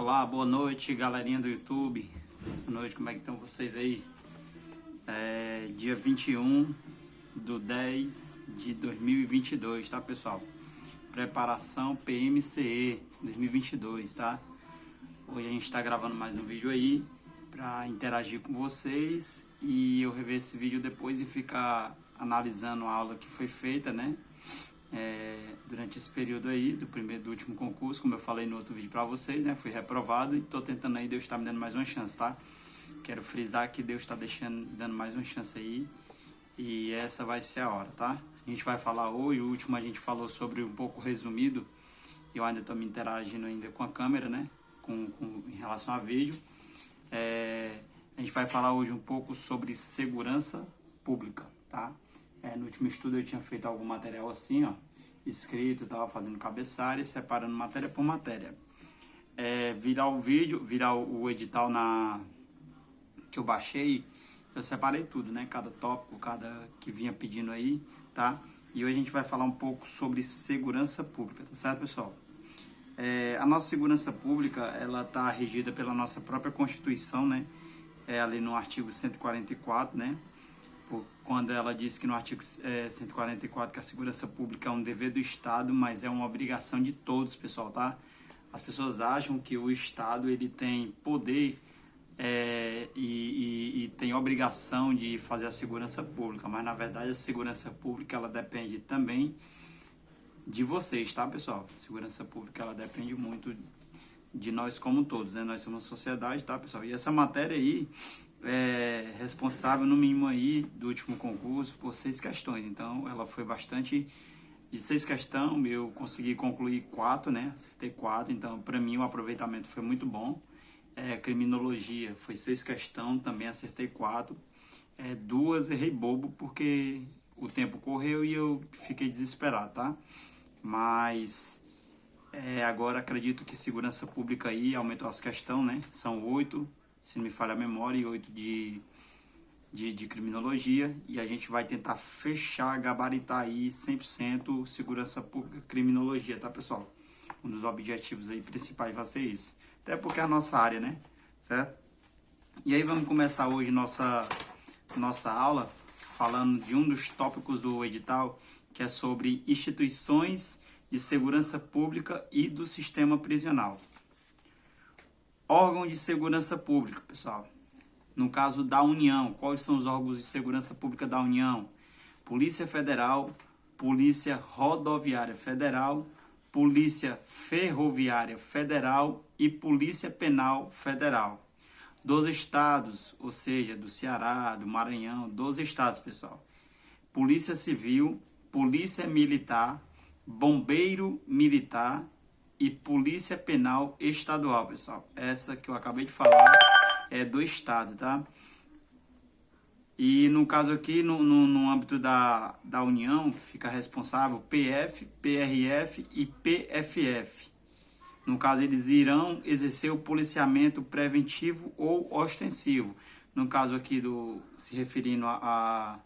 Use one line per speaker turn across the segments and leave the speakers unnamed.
Olá, boa noite, galerinha do YouTube. Boa noite, como é que estão vocês aí? Dia 21/10/2022, tá, pessoal? Preparação PMCE 2022, tá? Hoje a gente está gravando mais um vídeo aí para interagir com vocês e eu rever esse vídeo depois e ficar analisando a aula que foi feita, né? Durante esse período aí do último concurso, como eu falei no outro vídeo para vocês, né? Fui reprovado e tô tentando aí, Deus está me dando mais uma chance, tá? Quero frisar que Deus está dando mais uma chance aí e essa vai ser a hora, tá? A gente vai falar hoje, o último a gente falou sobre um pouco resumido, eu ainda estou me interagindo ainda com a câmera, né? Em relação a vídeo. A gente vai falar hoje um pouco sobre segurança pública, tá? No último estudo eu tinha feito algum material assim, ó, escrito, estava fazendo cabeçalho, separando matéria por matéria. Virar o edital que eu baixei, eu separei tudo, né? Cada tópico, cada que vinha pedindo aí, tá? E hoje a gente vai falar um pouco sobre segurança pública, tá certo, pessoal? A nossa segurança pública, ela está regida pela nossa própria Constituição, né? Ali no artigo 144, né? Quando ela diz que no artigo 144 que a segurança pública é um dever do Estado, mas é uma obrigação de todos, pessoal, tá? As pessoas acham que o Estado ele tem poder e tem obrigação de fazer a segurança pública, mas na verdade a segurança pública ela depende também de vocês, tá, pessoal? A segurança pública ela depende muito de nós como todos, né? Nós somos uma sociedade, tá, pessoal? E essa matéria aí é responsável no mínimo aí do último concurso por 6 questões, então ela foi bastante de 6 questões, eu consegui concluir 4, né? Acertei 4, então para mim o aproveitamento foi muito bom. Criminologia foi 6 questões, também acertei 4. 2 errei bobo porque o tempo correu e eu fiquei desesperado, tá? Mas agora acredito que segurança pública aí aumentou as questões, né? São 8, se não me falha a memória, e 8 de criminologia. E a gente vai tentar fechar, gabaritar aí 100% segurança pública, criminologia, tá, pessoal? Um dos objetivos aí principais vai ser isso. Até porque é a nossa área, né? Certo? E aí vamos começar hoje nossa aula falando de um dos tópicos do edital, que é sobre instituições de segurança pública e do sistema prisional. Órgão de segurança pública, pessoal. No caso da União, quais são os órgãos de segurança pública da União? Polícia Federal, Polícia Rodoviária Federal, Polícia Ferroviária Federal e Polícia Penal Federal. Dos estados, ou seja, do Ceará, do Maranhão, dos estados, pessoal. Polícia Civil, Polícia Militar, Bombeiro Militar e Polícia Penal Estadual, pessoal. Essa que eu acabei de falar é do estado, tá? E no caso aqui, no âmbito da União, que fica responsável PF, PRF e PFF. No caso, eles irão exercer o policiamento preventivo ou ostensivo. No caso aqui, se referindo a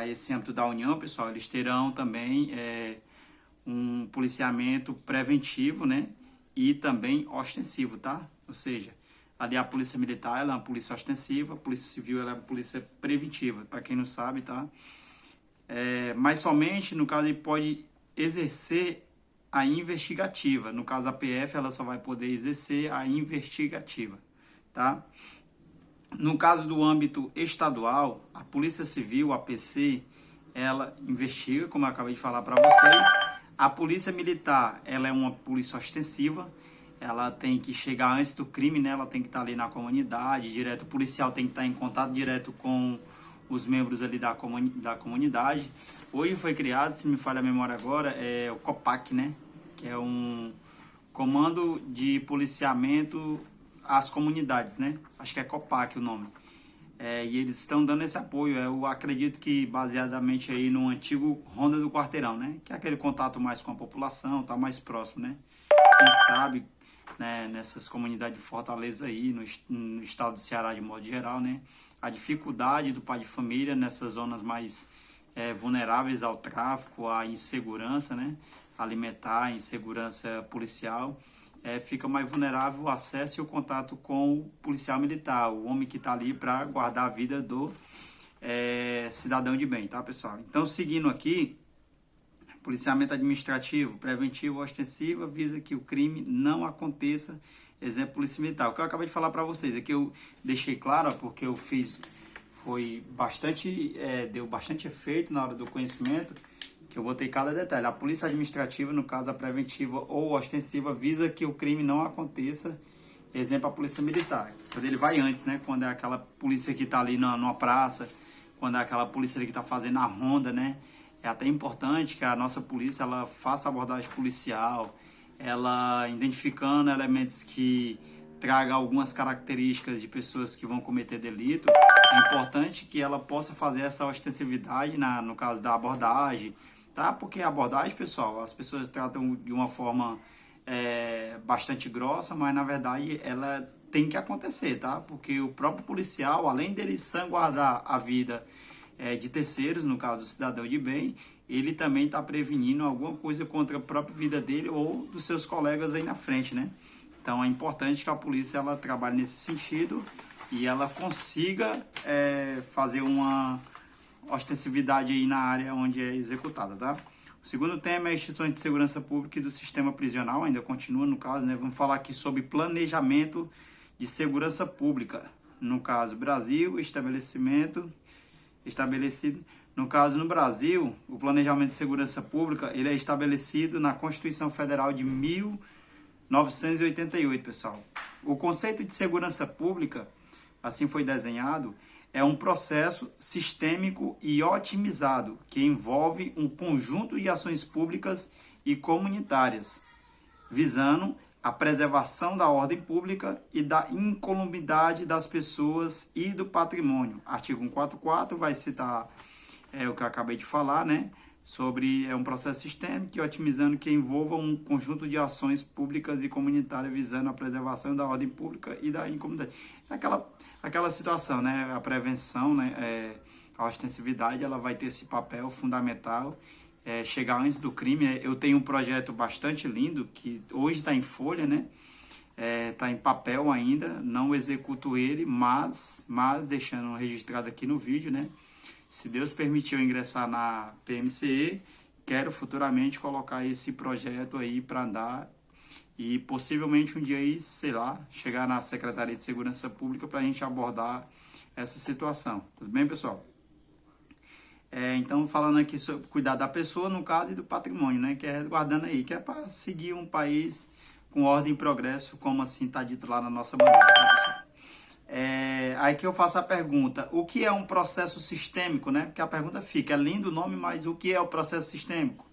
esse âmbito da União, pessoal, eles terão também um policiamento preventivo, né? E também ostensivo, tá? Ou seja, ali a polícia militar ela é uma polícia ostensiva, a polícia civil ela é uma polícia preventiva, para quem não sabe, tá? Mas somente, no caso, ele pode exercer a investigativa. No caso, a PF ela só vai poder exercer a investigativa, tá? No caso do âmbito estadual, a Polícia Civil, a PC, ela investiga, como eu acabei de falar para vocês. A Polícia Militar, ela é uma polícia ostensiva, ela tem que chegar antes do crime, né? Ela tem que estar ali na comunidade, direto, o policial tem que estar em contato direto com os membros ali da comunidade. Hoje foi criado, se me falha a memória agora, o COPAC, né? Que é um comando de policiamento às comunidades, né? Acho que é COPAC o nome. E eles estão dando esse apoio, eu acredito que baseadamente aí no antigo Ronda do Quarteirão, né? Que é aquele contato mais com a população, tá mais próximo, né? Quem sabe, né, nessas comunidades de Fortaleza aí, no estado do Ceará de modo geral, né? A dificuldade do pai de família nessas zonas mais vulneráveis ao tráfico, à insegurança, né? Alimentar, insegurança policial. fica mais vulnerável o acesso e o contato com o policial militar, o homem que está ali para guardar a vida do cidadão de bem, tá, pessoal? Então, seguindo aqui, policiamento administrativo, preventivo, ostensivo, visa que o crime não aconteça, exemplo, polícia militar. O que eu acabei de falar para vocês é que eu deixei claro, porque eu fiz, foi bastante, deu bastante efeito na hora do conhecimento, que eu botei cada detalhe. A polícia administrativa, no caso a preventiva ou ostensiva, visa que o crime não aconteça, exemplo, a polícia militar. Quando ele vai antes, né? Quando é aquela polícia que está ali numa praça, quando é aquela polícia que está fazendo a ronda, né? É até importante que a nossa polícia ela faça abordagem policial, ela identificando elementos que tragam algumas características de pessoas que vão cometer delito. É importante que ela possa fazer essa ostensividade no caso da abordagem, tá? Porque a abordagem, pessoal, as pessoas tratam de uma forma bastante grossa, mas na verdade ela tem que acontecer, tá? Porque o próprio policial, além dele salvaguardar a vida de terceiros, no caso do cidadão de bem, ele também está prevenindo alguma coisa contra a própria vida dele ou dos seus colegas aí na frente, né? Então é importante que a polícia ela trabalhe nesse sentido e ela consiga fazer uma ostensividade aí na área onde é executada, tá? O segundo tema é instituições de segurança pública e do sistema prisional, ainda continua no caso, né? Vamos falar aqui sobre planejamento de segurança pública, no caso Brasil, estabelecido. No caso, no Brasil, o planejamento de segurança pública ele é estabelecido na Constituição Federal de 1988, pessoal. O conceito de segurança pública, assim foi desenhado, é um processo sistêmico e otimizado que envolve um conjunto de ações públicas e comunitárias, visando a preservação da ordem pública e da incolumidade das pessoas e do patrimônio. Artigo 144 vai citar o que eu acabei de falar, né? Sobre um processo sistêmico e otimizando que envolva um conjunto de ações públicas e comunitárias visando a preservação da ordem pública e da incolumidade. Aquela situação, né? A prevenção, né? A ostensividade, ela vai ter esse papel fundamental. Chegar antes do crime. Eu tenho um projeto bastante lindo que hoje está em folha, né? Está em papel ainda, não executo ele, mas deixando registrado aqui no vídeo, né? Se Deus permitir eu ingressar na PMCE, quero futuramente colocar esse projeto aí para andar e possivelmente um dia aí, sei lá, chegar na Secretaria de Segurança Pública para a gente abordar essa situação. Tudo bem, pessoal? Então, falando aqui sobre cuidar da pessoa, no caso, e do patrimônio, né? Que é resguardando aí, que é para seguir um país com ordem e progresso, como assim está dito lá na nossa bandeira, tá, pessoal? Aí que eu faço a pergunta, o que é um processo sistêmico, né? Porque a pergunta fica, é lindo o nome, mas o que é o processo sistêmico?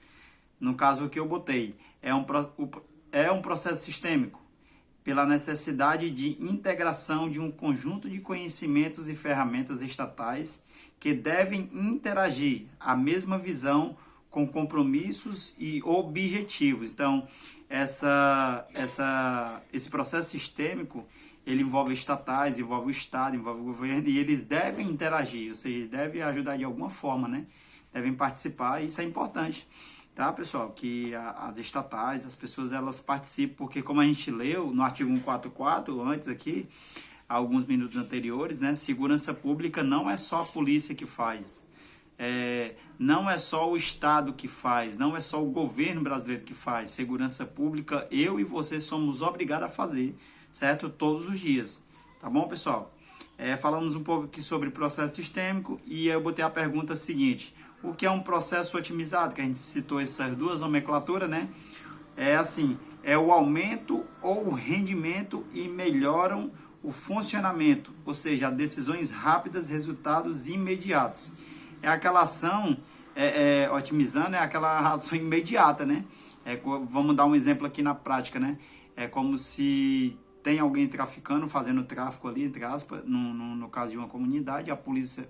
No caso que eu botei, é um processo sistêmico pela necessidade de integração de um conjunto de conhecimentos e ferramentas estatais que devem interagir a mesma visão com compromissos e objetivos. Então, esse processo sistêmico, ele envolve estatais, envolve o Estado, envolve o governo, e eles devem interagir, ou seja, devem ajudar de alguma forma, né? Devem participar, e isso é importante, tá, pessoal? Que as estatais, as pessoas, elas participem, porque como a gente leu no artigo 144, antes aqui, alguns minutos anteriores, né? Segurança pública não é só a polícia que faz, não é só o Estado que faz, não é só o governo brasileiro que faz. Segurança pública, eu e você somos obrigados a fazer, certo? Todos os dias, tá bom, pessoal? Falamos um pouco aqui sobre processo sistêmico e eu botei a pergunta seguinte, o que é um processo otimizado? Que a gente citou essas duas nomenclaturas, né? É o aumento ou o rendimento e melhoram o funcionamento, ou seja, decisões rápidas, resultados imediatos. É aquela ação, otimizando, é aquela ação imediata, né? Vamos dar um exemplo aqui na prática, né? É como se tem alguém traficando, fazendo tráfico ali, entre aspas, no caso de uma comunidade, a polícia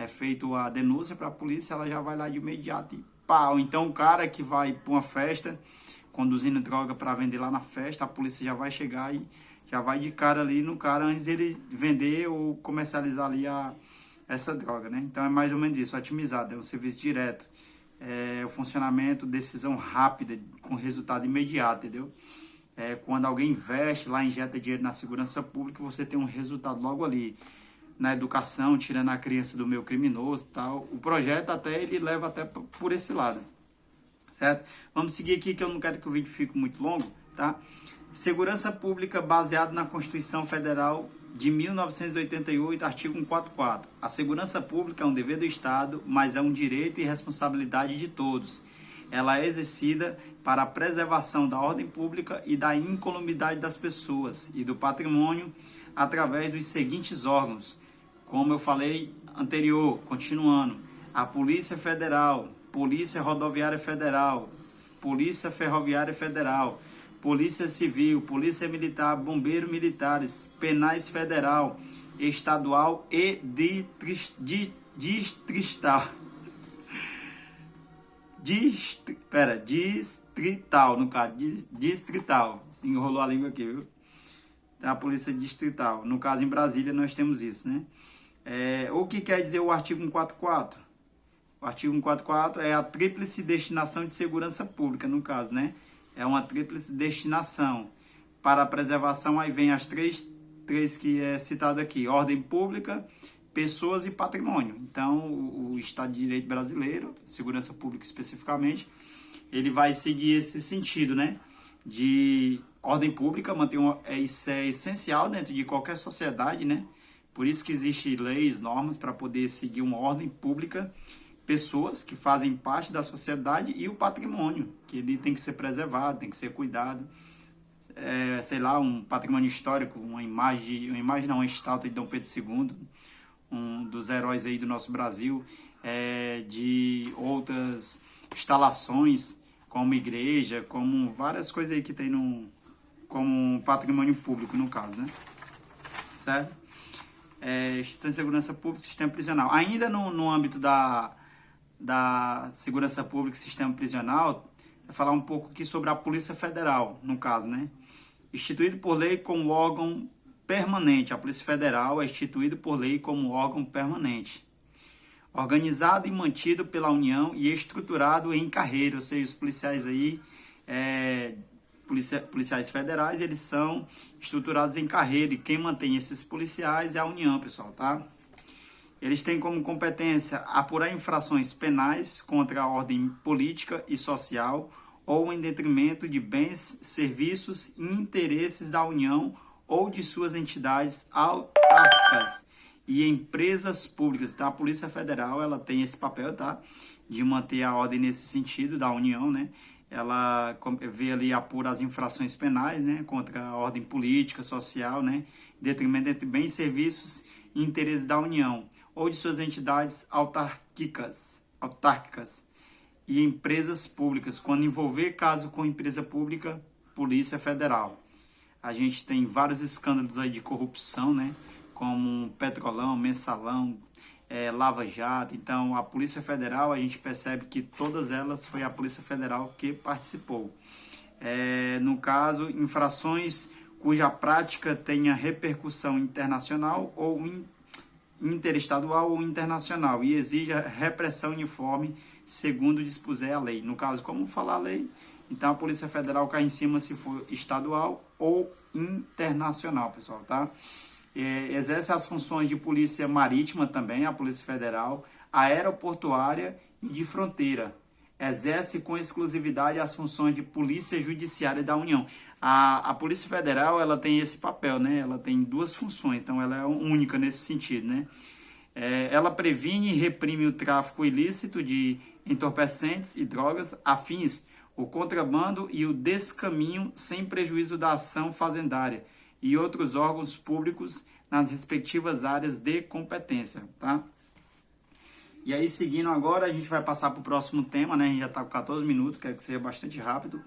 feita a denúncia para a polícia, ela já vai lá de imediato e pau. Então o cara que vai para uma festa, conduzindo droga para vender lá na festa, a polícia já vai chegar e já vai de cara ali no cara antes dele vender ou comercializar ali essa droga, né? Então é mais ou menos isso, otimizado, é um serviço direto, o funcionamento, decisão rápida, com resultado imediato, entendeu? Quando alguém investe lá, injeta dinheiro na segurança pública, você tem um resultado logo ali na educação, tirando a criança do meio criminoso e tal. O projeto até ele leva até por esse lado, certo? Vamos seguir aqui que eu não quero que o vídeo fique muito longo, tá? Segurança pública baseado na Constituição Federal de 1988, artigo 144. A segurança pública é um dever do Estado, mas é um direito e responsabilidade de todos. Ela é exercida para a preservação da ordem pública e da incolumidade das pessoas e do patrimônio através dos seguintes órgãos. Como eu falei anterior, continuando, a Polícia Federal, Polícia Rodoviária Federal, Polícia Ferroviária Federal, Polícia Civil, Polícia Militar, Bombeiros Militares, Penais Federal, Estadual e distrital. Distrital, no caso, distrital. Se enrolou a língua aqui, viu? Tem a Polícia Distrital. No caso, em Brasília, nós temos isso, né? O que quer dizer o artigo 144? O artigo 144 é a tríplice destinação de segurança pública, no caso, né? É uma tríplice destinação. Para a preservação, aí vem as três que é citado aqui. Ordem pública, pessoas e patrimônio. Então, o Estado de Direito brasileiro, segurança pública especificamente, ele vai seguir esse sentido, né? De ordem pública, isso é essencial dentro de qualquer sociedade, né? Por isso que existem leis, normas para poder seguir uma ordem pública, pessoas que fazem parte da sociedade e o patrimônio, que ele tem que ser preservado, tem que ser cuidado. Sei lá, um patrimônio histórico, uma estátua de Dom Pedro II, um dos heróis aí do nosso Brasil, de outras instalações, como igreja, como várias coisas aí que tem como patrimônio público, no caso, né? Certo? Instituição de segurança pública e sistema prisional. Ainda no âmbito da segurança pública e sistema prisional, vou falar um pouco aqui sobre a Polícia Federal, no caso, né? Instituído por lei como órgão permanente. A Polícia Federal é instituída por lei como órgão permanente. Organizado e mantido pela União e estruturado em carreira, ou seja, os policiais aí, policiais federais, eles são estruturados em carreira, e quem mantém esses policiais é a União, pessoal, tá? Eles têm como competência apurar infrações penais contra a ordem política e social ou em detrimento de bens, serviços e interesses da União ou de suas entidades autárquicas e empresas públicas. Então, a Polícia Federal, ela tem esse papel, tá? De manter a ordem nesse sentido da União, né? Ela vê ali, apura as infrações penais, né? Contra a ordem política, social, né? Em detrimento entre bens, serviços e interesses da União ou de suas entidades autárquicas e empresas públicas. Quando envolver caso com empresa pública, Polícia Federal. A gente tem vários escândalos aí de corrupção, né? Como Petrolão, Mensalão, Lava Jato. Então, a Polícia Federal, a gente percebe que todas elas foi a Polícia Federal que participou. No caso, infrações cuja prática tenha repercussão internacional ou interestadual ou internacional e exija repressão uniforme segundo dispuser a lei. No caso, como falar a lei, então a Polícia Federal cai em cima se for estadual ou internacional, pessoal, tá? Exerce as funções de polícia marítima também, a Polícia Federal, aeroportuária e de fronteira. Exerce com exclusividade as funções de polícia judiciária da União. A Polícia Federal, ela tem esse papel, né? Ela tem duas funções, então ela é única nesse sentido, né? Ela previne e reprime o tráfico ilícito de entorpecentes e drogas, afins o contrabando e o descaminho sem prejuízo da ação fazendária e outros órgãos públicos nas respectivas áreas de competência, tá? E aí, seguindo agora, a gente vai passar para o próximo tema, né? A gente já está com 14 minutos, quero que seja bastante rápido.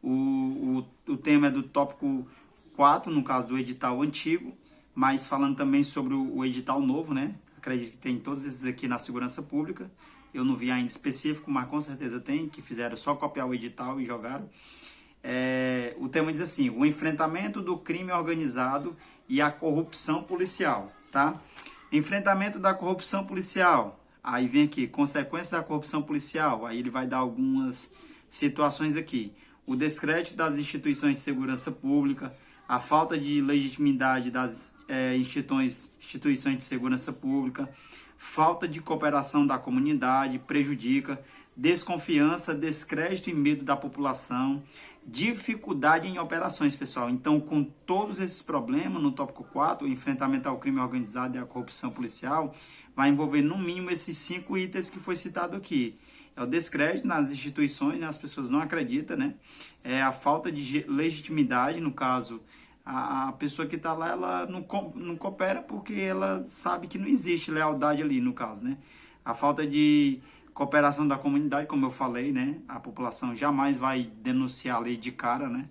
O tema é do tópico 4, no caso do edital antigo, mas falando também sobre o edital novo, né? Acredito que tem todos esses aqui na segurança pública. Eu não vi ainda específico, mas com certeza tem, que fizeram só copiar o edital e jogaram. O tema diz assim: o enfrentamento do crime organizado e a corrupção policial, tá? Enfrentamento da corrupção policial. Aí vem aqui, consequências da corrupção policial. Aí ele vai dar algumas situações aqui. o descrédito das instituições de segurança pública, a falta de legitimidade das instituições de segurança pública, falta de cooperação da comunidade, prejudica, desconfiança, descrédito e medo da população, dificuldade em operações, pessoal. Então, com todos esses problemas, no tópico 4, o enfrentamento ao crime organizado e à corrupção policial, vai envolver no mínimo esses 5 itens que foi citado aqui. É o descrédito nas instituições, né? As pessoas não acreditam, né? É a falta de legitimidade, no caso, a pessoa que está lá, ela não coopera porque ela sabe que não existe lealdade ali, no caso, né? A falta de cooperação da comunidade, como eu falei, né? A população jamais vai denunciar a lei de cara, né?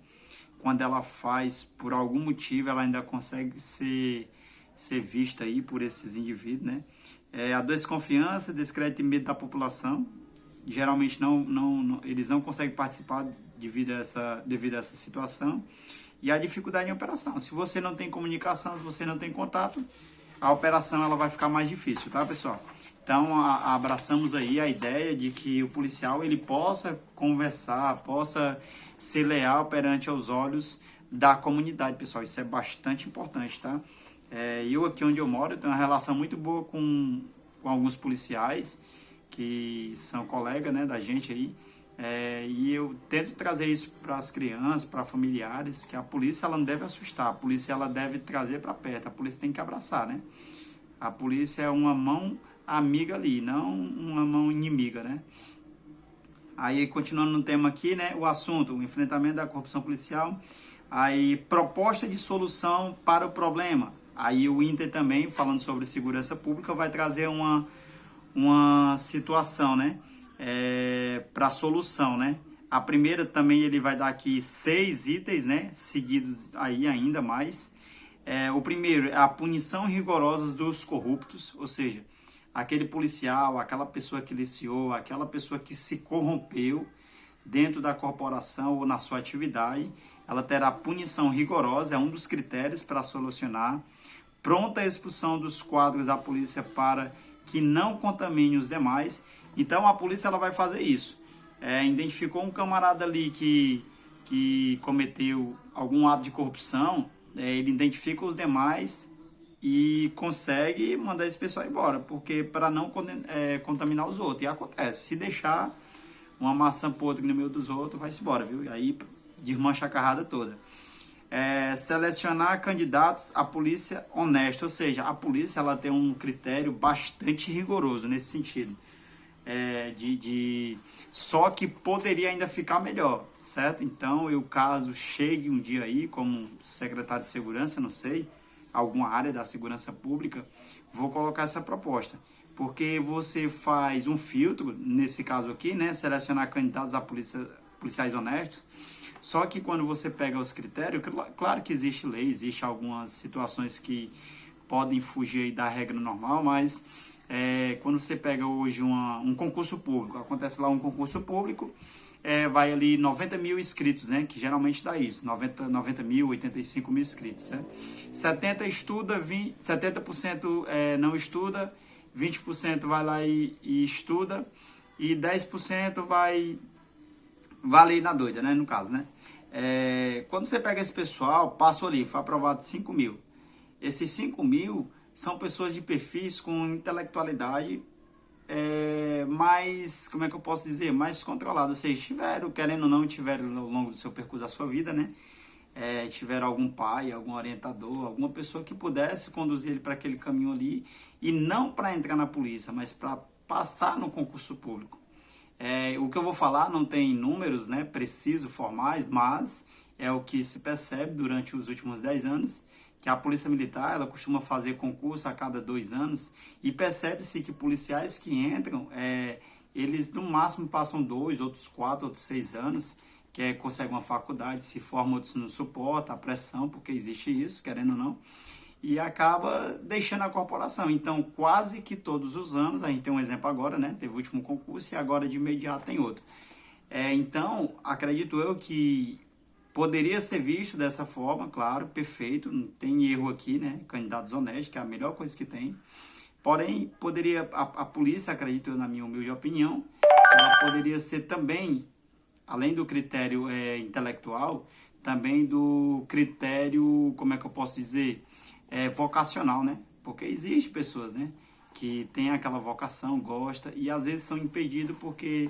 Quando ela faz, por algum motivo, ela ainda consegue ser vista aí por esses indivíduos, né? A desconfiança, descrédito e medo da população. Geralmente eles não conseguem participar devido a essa situação. E a dificuldade em operação. Se você não tem comunicação, se você não tem contato, a operação ela vai ficar mais difícil, tá, pessoal? Então, abraçamos aí a ideia de que o policial ele possa conversar, possa ser leal perante aos olhos da comunidade, pessoal. Isso é bastante importante, tá? Eu aqui onde eu moro, eu tenho uma relação muito boa com alguns policiais que são colegas, né, da gente aí. E eu tento trazer isso para as crianças, para familiares, que a polícia ela não deve assustar, a polícia ela deve trazer para perto, a polícia tem que abraçar, né? A polícia é uma mão amiga ali, não uma mão inimiga, né? Aí, continuando no tema aqui, né, o assunto, o enfrentamento da corrupção policial, aí proposta de solução para o problema. Aí o Inter também, falando sobre segurança pública, vai trazer uma situação, né, para solução, né? A primeira também ele vai dar aqui 6 itens, né, seguidos aí ainda mais. O primeiro é a punição rigorosa dos corruptos, ou seja, aquele policial, aquela pessoa que liciou, aquela pessoa que se corrompeu dentro da corporação ou na sua atividade, ela terá punição rigorosa, é um dos critérios para solucionar. Pronta expulsão dos quadros da polícia para que não contamine os demais. Então a polícia ela vai fazer isso. Identificou um camarada ali que cometeu algum ato de corrupção, ele identifica os demais e consegue mandar esse pessoal embora, porque para não contaminar os outros. E acontece, se deixar uma maçã podre no meio dos outros, vai-se embora, viu? E aí desmancha a carrada toda. Selecionar candidatos à polícia honesta, ou seja, a polícia ela tem um critério bastante rigoroso nesse sentido. Só que poderia ainda ficar melhor, certo? Então, eu caso chegue um dia aí como secretário de segurança, não sei, alguma área da segurança pública, vou colocar essa proposta. Porque você faz um filtro, nesse caso aqui, né? Selecionar candidatos a policiais honestos. Só que quando você pega os critérios, claro que existe lei, existe algumas situações que podem fugir da regra normal, mas quando você pega hoje um concurso público, acontece lá um concurso público, vai ali 90 mil inscritos, né? Que geralmente dá isso, 90 mil, 85 mil inscritos, né? 70% estuda, 70% não estuda, 20% vai lá e estuda, e 10% vai ali na doida, né? No caso, né? Quando você pega esse pessoal, passou ali, foi aprovado 5 mil. Esses 5 mil são pessoas de perfis com intelectualidade mais, como é que eu posso dizer, mais controlado, ou seja, tiveram, querendo ou não, tiveram ao longo do seu percurso da sua vida, né, tiveram algum pai, algum orientador, alguma pessoa que pudesse conduzir ele para aquele caminho ali, e não para entrar na polícia, mas para passar no concurso público. O que eu vou falar não tem números, né, precisos, formais, mas é o que se percebe durante os últimos 10 anos, que a Polícia Militar ela costuma fazer concurso a cada 2 anos, e percebe-se que policiais que entram, eles no máximo passam 2, outros 4, outros 6 anos, que conseguem uma faculdade, se formam, outros não suportam a pressão, porque existe isso, querendo ou não, e acaba deixando a corporação. Então, quase que todos os anos, a gente tem um exemplo agora, né? Teve o último concurso e agora de imediato tem outro. Então, acredito eu que poderia ser visto dessa forma, claro, perfeito, não tem erro aqui, né? Candidatos honestos, que é a melhor coisa que tem. Porém, poderia, a polícia, acredito eu, na minha humilde opinião, ela poderia ser também além do critério intelectual, também do critério, como é que eu posso dizer, vocacional, né? Porque existe pessoas, né, que tem aquela vocação, gosta, e às vezes são impedidos porque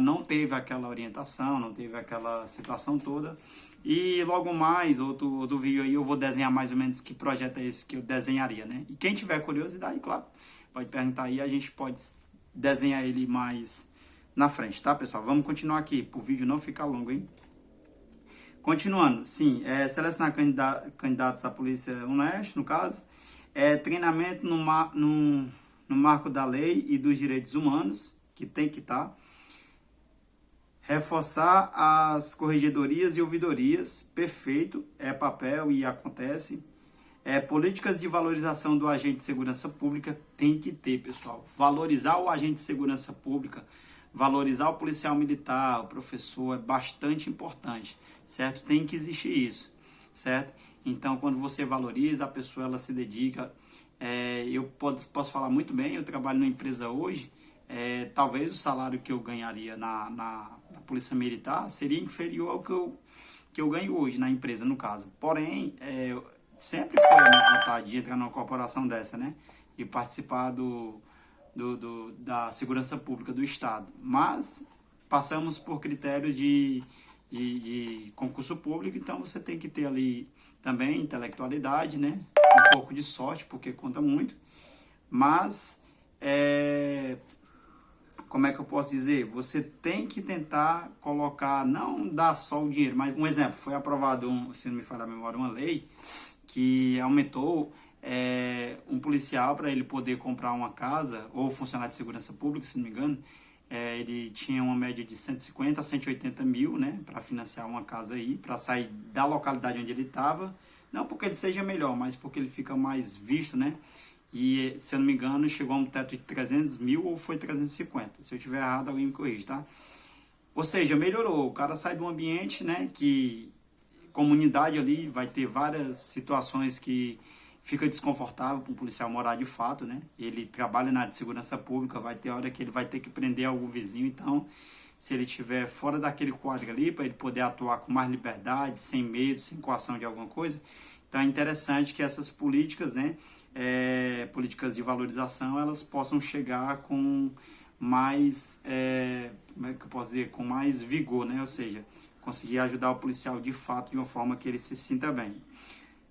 não teve aquela orientação, não teve aquela situação toda. E logo mais, outro vídeo aí, eu vou desenhar mais ou menos que projeto é esse que eu desenharia, né? E quem tiver curiosidade, claro, pode perguntar aí, a gente pode desenhar ele mais na frente, tá, pessoal? Vamos continuar aqui, para o vídeo não ficar longo, hein? Continuando, sim, selecionar candidatos à Polícia Honesta, no caso, treinamento no marco da lei e dos direitos humanos, que tem que estar, reforçar as corregedorias e ouvidorias, perfeito, é papel e acontece. Políticas de valorização do agente de segurança pública tem que ter, pessoal. Valorizar o agente de segurança pública, valorizar o policial militar, o professor, é bastante importante, certo? Tem que existir isso, certo? Então, quando você valoriza, a pessoa ela se dedica. Eu posso falar muito bem, eu trabalho numa empresa hoje, talvez o salário que eu ganharia na Polícia Militar seria inferior ao que eu ganho hoje na empresa, no caso. Porém, sempre foi a minha vontade de entrar numa corporação dessa, né? E participar da segurança pública do Estado. Mas passamos por critérios de concurso público, então você tem que ter ali também intelectualidade, né? Um pouco de sorte, porque conta muito. Mas, como é que eu posso dizer? Você tem que tentar colocar, não dar só o dinheiro, mas um exemplo, foi aprovado, se não me falha a memória, uma lei que aumentou um policial para ele poder comprar uma casa, ou funcionário de segurança pública, se não me engano, ele tinha uma média de 150 a 180 mil, né, para financiar uma casa aí, para sair da localidade onde ele estava, não porque ele seja melhor, mas porque ele fica mais visto, né, e se eu não me engano chegou a um teto de 300 mil ou foi 350, se eu estiver errado alguém me corrige, tá? Ou seja, melhorou, o cara sai de um ambiente, né, que comunidade ali vai ter várias situações que fica desconfortável para um policial morar de fato, né? Ele trabalha na área de segurança pública, vai ter hora que ele vai ter que prender algum vizinho, então se ele estiver fora daquele quadro ali, para ele poder atuar com mais liberdade, sem medo, sem coação de alguma coisa, então é interessante que essas políticas, né, políticas de valorização, elas possam chegar com mais, como é que eu posso dizer, com mais vigor, né? Ou seja, conseguir ajudar o policial de fato de uma forma que ele se sinta bem.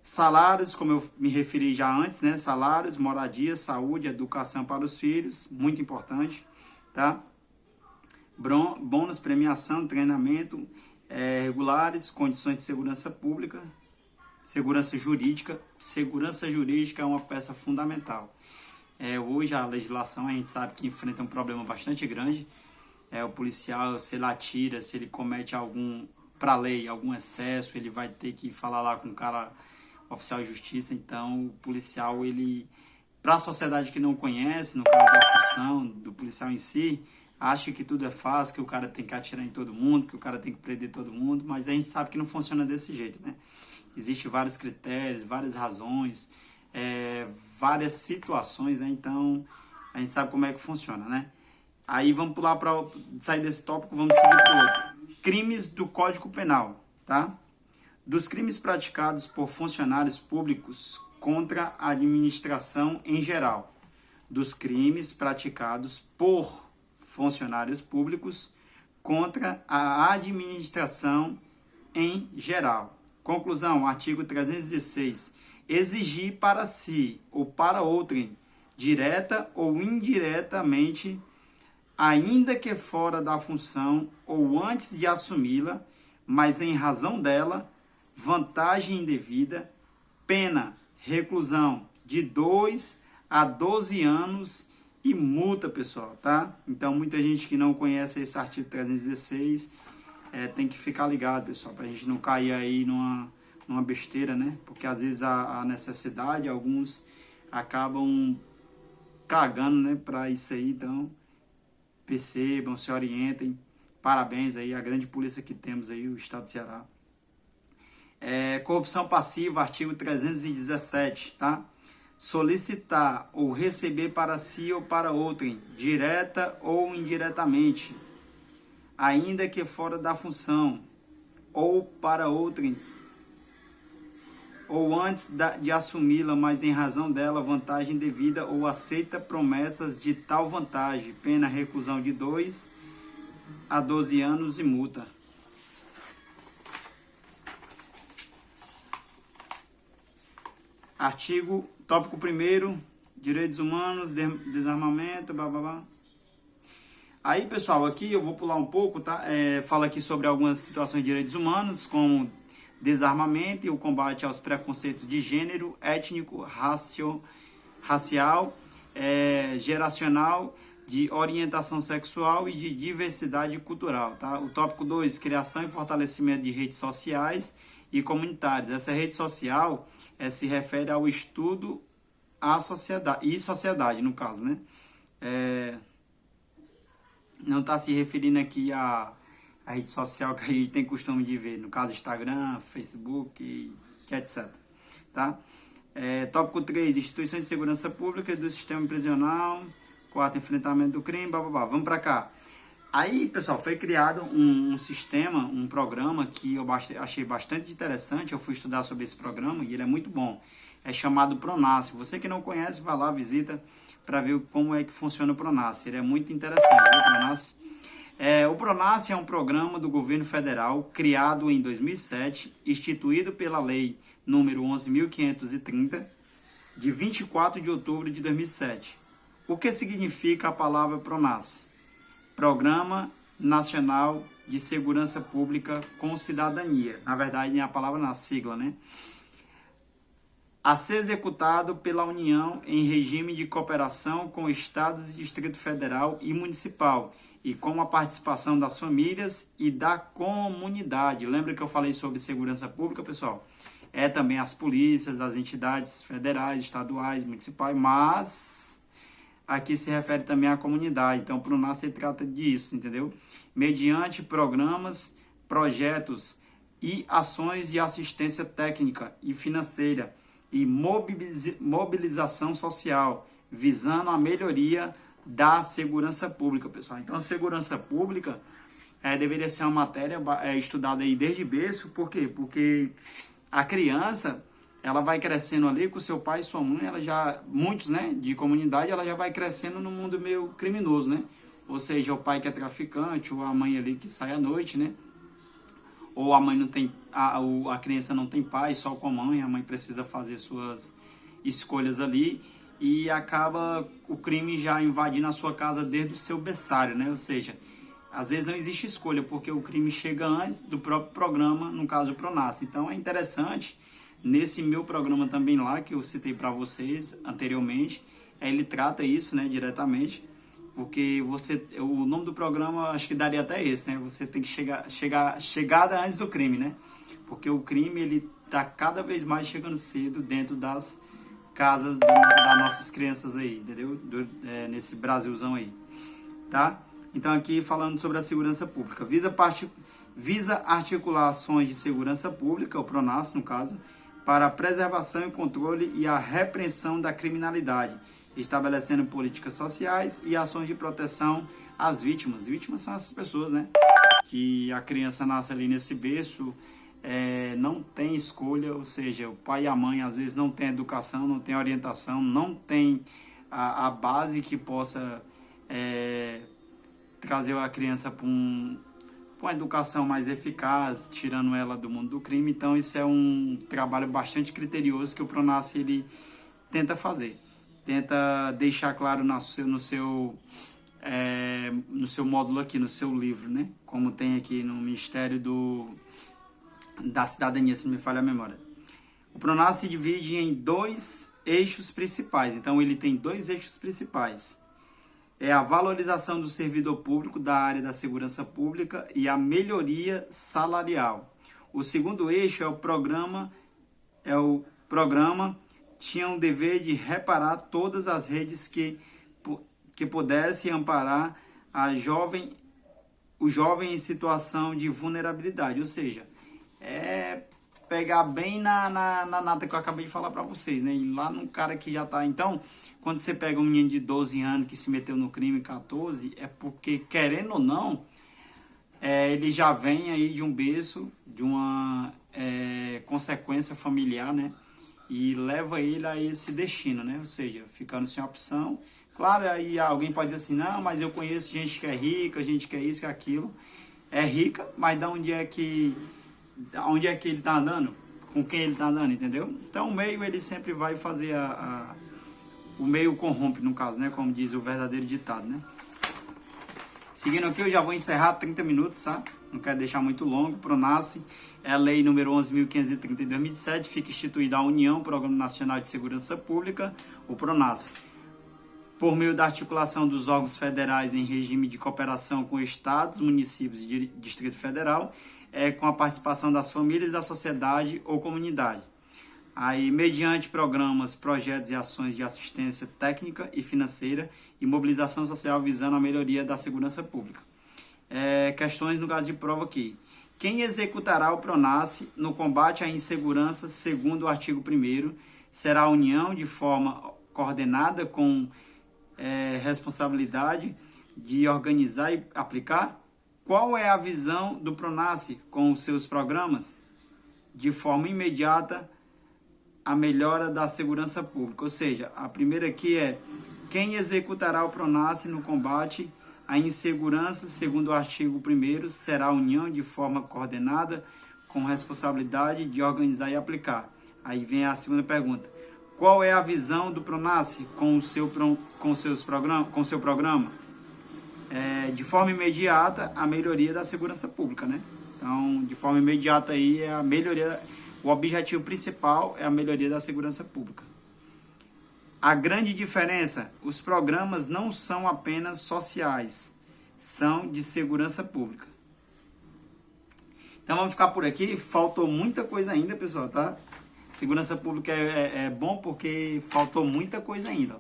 Salários, como eu me referi já antes, né? Salários, moradia, saúde, educação para os filhos, muito importante, tá? Bônus, premiação, treinamento, regulares, condições de segurança pública, segurança jurídica. Segurança jurídica é uma peça fundamental. Hoje a legislação, a gente sabe que enfrenta um problema bastante grande. O policial, se ele atira, se ele comete para a lei, algum excesso, ele vai ter que falar lá com o cara, oficial de justiça. Então, o policial, ele, para a sociedade que não conhece, no caso da função do policial em si, acha que tudo é fácil, que o cara tem que atirar em todo mundo, que o cara tem que prender todo mundo, mas a gente sabe que não funciona desse jeito, né? Existem vários critérios, várias razões, várias situações, né? Então, a gente sabe como é que funciona, né? Aí vamos pular para sair desse tópico, vamos seguir para o outro. Crimes do Código Penal, tá? Dos crimes praticados por funcionários públicos contra a administração em geral. Dos crimes praticados por funcionários públicos contra a administração em geral. Conclusão, artigo 316. Exigir para si ou para outrem, direta ou indiretamente, ainda que fora da função ou antes de assumi-la, mas em razão dela, vantagem indevida, pena, reclusão de 2 a 12 anos e multa, pessoal, tá? Então, muita gente que não conhece esse artigo 316, tem que ficar ligado, pessoal, pra gente não cair aí numa besteira, né? Porque às vezes a necessidade, alguns acabam cagando, né, pra isso aí. Então, percebam, se orientem. Parabéns aí à grande polícia que temos aí, o Estado do Ceará. Corrupção passiva, artigo 317, tá? Solicitar ou receber para si ou para outrem, direta ou indiretamente, ainda que fora da função, ou para outrem, ou antes de assumi-la, mas em razão dela, vantagem devida, ou aceita promessas de tal vantagem, pena reclusão de 2 a 12 anos e multa. Artigo, tópico 1º, direitos humanos, desarmamento, blá, blá, blá. Aí, pessoal, aqui eu vou pular um pouco, tá? Fala aqui sobre algumas situações de direitos humanos, como desarmamento e o combate aos preconceitos de gênero, étnico, racial, geracional, de orientação sexual e de diversidade cultural, tá? O tópico 2, criação e fortalecimento de redes sociais e comunitárias. Essa rede social se refere ao estudo à sociedade, no caso, né? Não está se referindo aqui à rede social que a gente tem costume de ver, no caso Instagram, Facebook, etc. Tá? Tópico 3, instituições de segurança pública do sistema prisional. 4, enfrentamento do crime, blá, blá, blá. Vamos para cá. Aí, pessoal, foi criado um sistema, um programa que eu achei bastante interessante. Eu fui estudar sobre esse programa e ele é muito bom. É chamado Pronas. Você que não conhece, vai lá, visita para ver como é que funciona o Pronas. Ele é muito interessante, viu, Pronas? O Pronas é um programa do governo federal criado em 2007, instituído pela lei número 11.530, de 24 de outubro de 2007. O que significa a palavra Pronas? Programa Nacional de Segurança Pública com Cidadania. Na verdade, é a palavra na sigla, né? A ser executado pela União em regime de cooperação com estados e Distrito Federal e Municipal, e com a participação das famílias e da comunidade. Lembra que eu falei sobre segurança pública, pessoal? Também as polícias, as entidades federais, estaduais, municipais, mas aqui se refere também à comunidade. Então, para o NAS se trata disso, entendeu? Mediante programas, projetos e ações de assistência técnica e financeira e mobilização social, visando a melhoria da segurança pública, pessoal. Então, a segurança pública deveria ser uma matéria estudada aí desde berço. Por quê? Porque a criança, ela vai crescendo ali com seu pai e sua mãe, muitos, né, de comunidade, ela já vai crescendo no mundo meio criminoso, né? Ou seja, o pai que é traficante, ou a mãe ali que sai à noite, né? Ou a mãe não tem, a criança não tem pai, só com a mãe precisa fazer suas escolhas ali, e acaba o crime já invadindo a sua casa desde o seu berçário, né? Ou seja, às vezes não existe escolha, porque o crime chega antes do próprio programa, no caso o Pronas. Então é interessante, nesse meu programa também lá, que eu citei para vocês anteriormente, ele trata isso, né, diretamente, porque o nome do programa acho que daria até esse, né? Você tem que chegada antes do crime, né? Porque o crime, ele tá cada vez mais chegando cedo dentro das casas das nossas crianças aí, entendeu? Nesse Brasilzão aí, tá? Então aqui falando sobre a segurança pública, visa articular ações de segurança pública, o Pronas no caso, para a preservação e controle e a repressão da criminalidade, estabelecendo políticas sociais e ações de proteção às vítimas. Vítimas são essas pessoas, né? Que a criança nasce ali nesse berço, não tem escolha, ou seja, o pai e a mãe às vezes não tem educação, não tem orientação, não tem a base que possa trazer a criança para uma educação mais eficaz, tirando ela do mundo do crime. Então isso é um trabalho bastante criterioso que o Pronas ele tenta fazer. Tenta deixar claro no seu módulo aqui, no seu livro, né? Como tem aqui no Ministério da Cidadania, se não me falha a memória. O Pronas se divide em 2 eixos principais. Então, ele tem 2 eixos principais. A valorização do servidor público da área da segurança pública e a melhoria salarial. O segundo eixo o programa tinha o dever de reparar todas as redes que pudessem amparar o jovem em situação de vulnerabilidade. Ou seja, pegar bem na nata que eu acabei de falar para vocês, né? E lá no cara que já está. Então, quando você pega um menino de 12 anos que se meteu no crime, 14, é porque, querendo ou não, ele já vem aí de um berço, de uma consequência familiar, né? E leva ele a esse destino, né? Ou seja, ficando sem opção. Claro, aí alguém pode dizer assim, não, mas eu conheço gente que é rica, gente que é isso, que é aquilo. É rica, mas onde é que ele está andando? Com quem ele está andando, entendeu? Então o meio ele sempre vai fazer o meio corrompe, no caso, né? Como diz o verdadeiro ditado, né? Seguindo aqui, eu já vou encerrar 30 minutos, tá? Não quero deixar muito longo. PRONASSE é a lei número 11.530 de 2007, fica instituída a União, Programa Nacional de Segurança Pública, o PRONASSE. Por meio da articulação dos órgãos federais em regime de cooperação com estados, municípios e Distrito Federal, com a participação das famílias, da sociedade ou comunidade. Aí, mediante programas, projetos e ações de assistência técnica e financeira e mobilização social visando a melhoria da segurança pública. Questões no caso de prova aqui. Quem executará o PRONASSE no combate à insegurança, segundo o artigo 1º, será a União de forma coordenada com responsabilidade de organizar e aplicar? Qual é a visão do PRONASSE com os seus programas? De forma imediata, a melhora da segurança pública. Ou seja, a primeira aqui é quem executará o PRONASSE no combate à insegurança, segundo o artigo 1º, será a União de forma coordenada com responsabilidade de organizar e aplicar. Aí vem a segunda pergunta. Qual é a visão do PRONASSE com seu programa? De forma imediata, a melhoria da segurança pública, né? Então, de forma imediata aí é a melhoria, o objetivo principal é a melhoria da segurança pública. A grande diferença, os programas não são apenas sociais, são de segurança pública. Então vamos ficar por aqui, faltou muita coisa ainda, pessoal, tá? Segurança pública é bom porque faltou muita coisa ainda,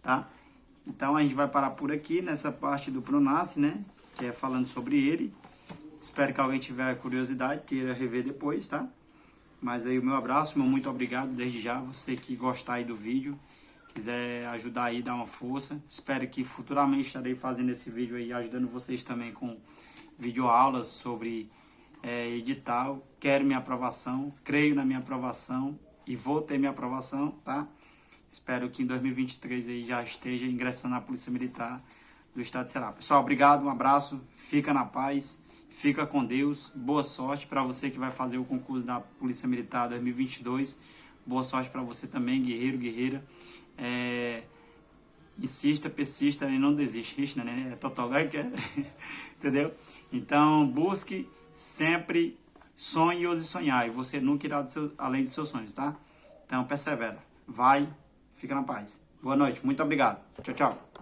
tá? Então a gente vai parar por aqui nessa parte do PRONASSE, né? Que é falando sobre ele. Espero que alguém tiver curiosidade, queira rever depois, tá? Mas aí o meu abraço, meu muito obrigado desde já. Você que gostar aí do vídeo, quiser ajudar aí, dar uma força. Espero que futuramente estarei fazendo esse vídeo aí, ajudando vocês também com videoaulas sobre edital. Quero minha aprovação, creio na minha aprovação e vou ter minha aprovação, tá? Espero que em 2023 aí já esteja ingressando na Polícia Militar do Estado de Ceará. Pessoal, obrigado, um abraço, fica na paz, fica com Deus, boa sorte para você que vai fazer o concurso da Polícia Militar 2022, boa sorte para você também, guerreiro, guerreira. Insista, persista e não desiste, né? É totalmente, entendeu? Então, busque sempre, sonhe e ouse sonhar, e você nunca irá além dos seus sonhos, tá? Então, persevera, vai, fica na paz. Boa noite, muito obrigado. Tchau, tchau.